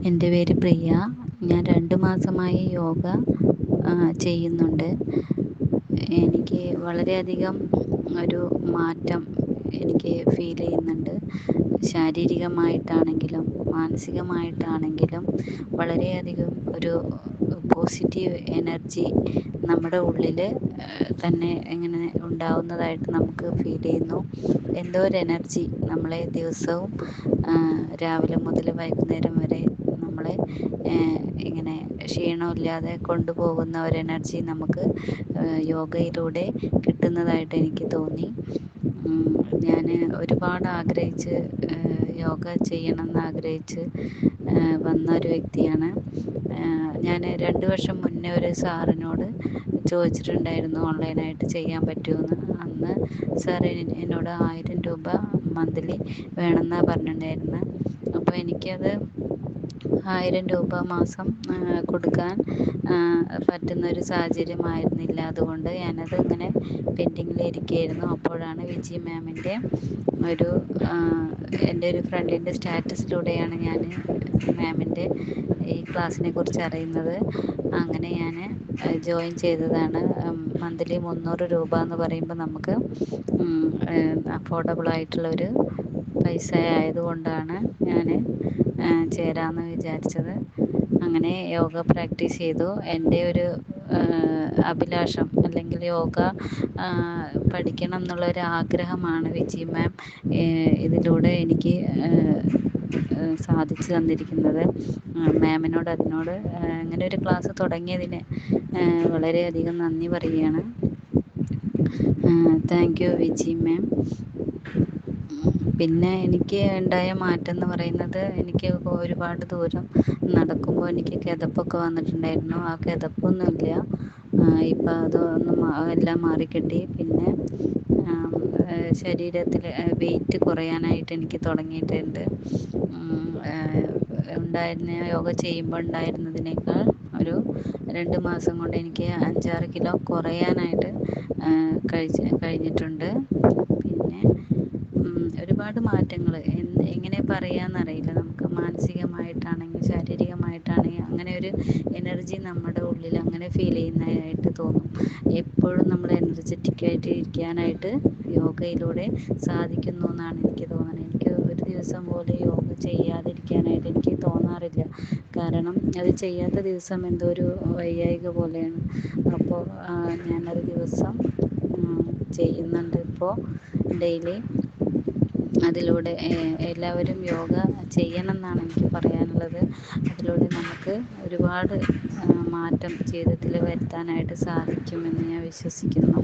എൻ്റെ പേര് പ്രിയ. ഞാൻ 2 മാസമായി യോഗ ചെയ്യുന്നുണ്ട്. എനിക്ക് വളരെയധികം ഒരു മാറ്റം എനിക്ക് ഫീൽ ചെയ്യുന്നുണ്ട്. ശാരീരികമായിട്ടാണെങ്കിലും മാനസികമായിട്ടാണെങ്കിലും വളരെയധികം ഒരു പോസിറ്റീവ് എനർജി നമ്മുടെ ഉള്ളിൽ തന്നെ ഇങ്ങനെ ഉണ്ടാവുന്നതായിട്ട് നമുക്ക് ഫീൽ ചെയ്യുന്നു. എന്തോ ഒരു എനർജി നമ്മളെ ദിവസവും രാവിലെ മുതൽ വൈകുന്നേരം വരെ നമ്മളെ ഇങ്ങനെ ക്ഷീണമില്ലാതെ കൊണ്ടുപോകുന്ന ഒരു എനർജി നമുക്ക് യോഗയിലൂടെ കിട്ടുന്നതായിട്ട് എനിക്ക് തോന്നി. ഞാൻ ഒരുപാട് ആഗ്രഹിച്ച് യോഗ ചെയ്യണമെന്ന് ആഗ്രഹിച്ച് വന്ന ഒരു വ്യക്തിയാണ്. ഞാൻ 2 വർഷം മുന്നേ ഒരു സാറിനോട് ചോദിച്ചിട്ടുണ്ടായിരുന്നു ഓൺലൈനായിട്ട് ചെയ്യാൻ പറ്റുമോയെന്ന്. അന്ന് സാർ എന്നോട് 1000 രൂപ മന്ത്ലി വേണമെന്നാണ് പറഞ്ഞിട്ടുണ്ടായിരുന്നത്. അപ്പോൾ എനിക്കത് 1000 രൂപ മാസം കൊടുക്കാൻ പറ്റുന്നൊരു സാഹചര്യമായിരുന്നില്ല. അതുകൊണ്ട് ഞാനത് ഇങ്ങനെ പെൻഡിങ്ങിലിരിക്കുകയായിരുന്നു. അപ്പോഴാണ് വിജി മാമിൻ്റെ ഒരു എൻ്റെ ഒരു ഫ്രണ്ടിൻ്റെ സ്റ്റാറ്റസിലൂടെയാണ് ഞാൻ മാമിൻ്റെ ഈ ക്ലാസ്സിനെ കുറിച്ച് അറിയുന്നത്. അങ്ങനെ ഞാൻ ജോയിൻ ചെയ്തതാണ്. മന്ത്ലി 300 രൂപ എന്ന് പറയുമ്പോൾ നമുക്ക് അഫോർഡബിളായിട്ടുള്ളൊരു പൈസ ആയതുകൊണ്ടാണ് ഞാൻ ചേരാമെന്ന് വിചാരിച്ചത്. അങ്ങനെ യോഗ പ്രാക്ടീസ് ചെയ്തു. എൻ്റെ ഒരു അഭിലാഷം അല്ലെങ്കിൽ യോഗ പഠിക്കണം എന്നുള്ളൊരു ആഗ്രഹമാണ് വിജി മാം ഇതിലൂടെ എനിക്ക് സാധിച്ചു തന്നിരിക്കുന്നത്. മാമിനോട് അതിനോട് അങ്ങനെ ഒരു ക്ലാസ് തുടങ്ങിയതിന് വളരെയധികം നന്ദി പറയുകയാണ്. താങ്ക് യു വിജി മാം. പിന്നെ എനിക്ക് ഉണ്ടായ മാറ്റം എന്ന് പറയുന്നത്, എനിക്ക് ഒരുപാട് ദൂരം നടക്കുമ്പോൾ എനിക്ക് കിതപ്പൊക്കെ വന്നിട്ടുണ്ടായിരുന്നു. ആ കിതപ്പൊന്നുമില്ല. ഇപ്പം അതൊന്നും എല്ലാം മാറിക്കിട്ടി. പിന്നെ ശരീരത്തിൽ വെയിറ്റ് കുറയാനായിട്ട് എനിക്ക് തുടങ്ങിയിട്ടുണ്ട്. യോഗ ചെയ്യുമ്പോൾ ഉണ്ടായിരുന്നതിനേക്കാൾ ഒരു 2 മാസം കൊണ്ട് എനിക്ക് 5-6 കിലോ കുറയാനായിട്ട് കഴിഞ്ഞിട്ടുണ്ട്. പിന്നെ ഒരുപാട് മാറ്റങ്ങൾ എങ്ങനെ പറയാമെന്നറിയില്ല. നമുക്ക് മാനസികമായിട്ടാണെങ്കിൽ ശാരീരികമായിട്ടാണെങ്കിൽ അങ്ങനെ ഒരു എനർജി നമ്മുടെ ഉള്ളിൽ അങ്ങനെ ഫീൽ ചെയ്യുന്നതായിട്ട് തോന്നും. എപ്പോഴും നമ്മൾ എനർജറ്റിക്കായിട്ട് ഇരിക്കാനായിട്ട് യോഗയിലൂടെ സാധിക്കുന്നു എന്നാണ് എനിക്ക് തോന്നുന്നത്. എനിക്ക് ഒരു ദിവസം പോലും യോഗ ചെയ്യാതിരിക്കാനായിട്ട് എനിക്ക് തോന്നാറില്ല. കാരണം അത് ചെയ്യാത്ത ദിവസം എന്തോ ഒരു വയ്യായ്ക പോലെയാണ്. അപ്പോൾ ഞാനൊരു ദിവസം ചെയ്യുന്നുണ്ട് ഇപ്പോൾ ഡെയിലി. അതിലൂടെ എല്ലാവരും യോഗ ചെയ്യണം എന്നാണ് എനിക്ക് പറയാനുള്ളത്. അതിലൂടെ നമുക്ക് ഒരുപാട് മാറ്റം ജീവിതത്തിൽ വരുത്താനായിട്ട് സാധിക്കുമെന്ന് ഞാൻ വിശ്വസിക്കുന്നു.